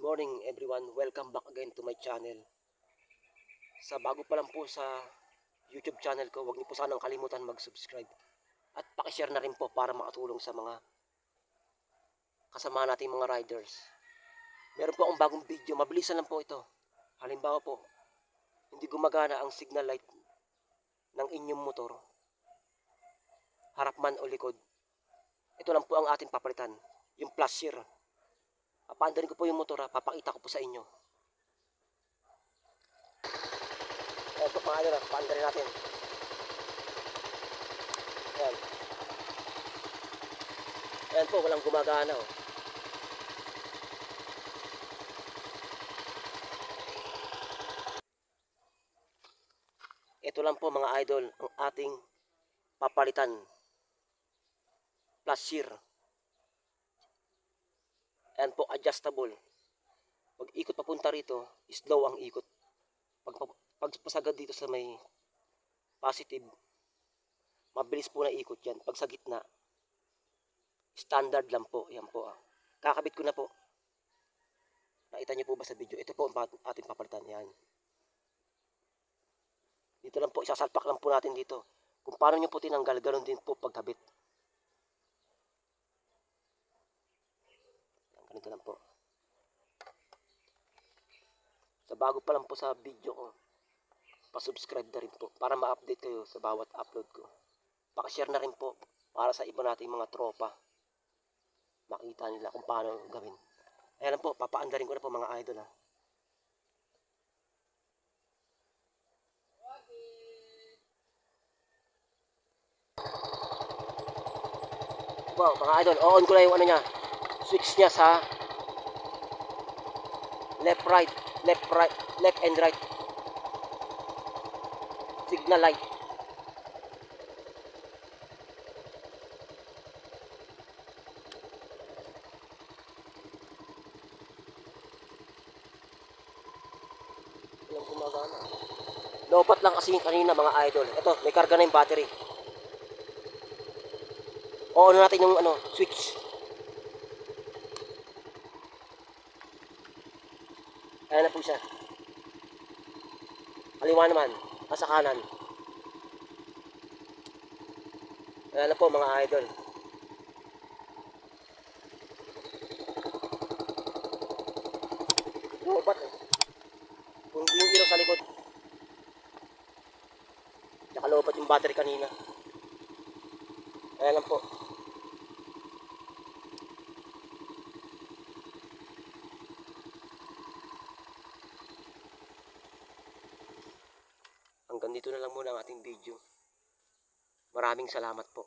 morning everyone, welcome back again to my channel. Sa bago pa lang po sa YouTube channel ko, huwag niyo po sanang kalimutan mag-subscribe. At pakishare na rin po para makatulong sa mga kasama nating mga riders. Meron po akong bagong video, mabilisan lang po ito. Halimbawa po, hindi gumagana ang signal light ng inyong motor, harap man o likod. Ito lang po ang ating papalitan, yung flasher. Papaandarin ko po yung motor, papakita ko po sa inyo. Ayan po mga idol, papaandarin natin. Ayan. Ayan po, walang gumagana. Oh. Ito lang po mga idol, ang ating papalitan. Flasher. Ayan po, adjustable. Pag ikot papunta rito, slow ang ikot. Pag pasagad dito sa may positive, mabilis po na ikot yan. Pag sa gitna, standard lang po. Yan po. Kakabit ko na po. Nakita niyo po ba sa video? Ito po ang ating papalitan. Yan. Dito lang po, isasalpak lang po natin dito. Kung paano nyo po tinanggal, ganoon din po pagkabit. Ganito lang po. Sa bago pa lang po sa video ko, pa-subscribe na rin po para ma-update kayo sa bawat upload ko. Paka-share na rin po para sa iba nating mga tropa. Makita nila kung paano gawin. Ayan lang po, papaandarin ko na po mga idol ha. Wow, mga idol, on ko na yung ano niya. Switch niya sa left and right. Signal light. Walang gumagana. Lobat lang kasi kanina mga idol. Ito, may karga na yung battery. O ano natin yung switch. Ayan na po siya. Kaliwa naman, sa kanan. Ayan na po mga idol. Lobat eh. Kung hindi yung ilaw sa likod. Tsaka lobat yung battery kanina. Ayan lang po. Hanggang dito na lang muna ang ating video. Maraming salamat po.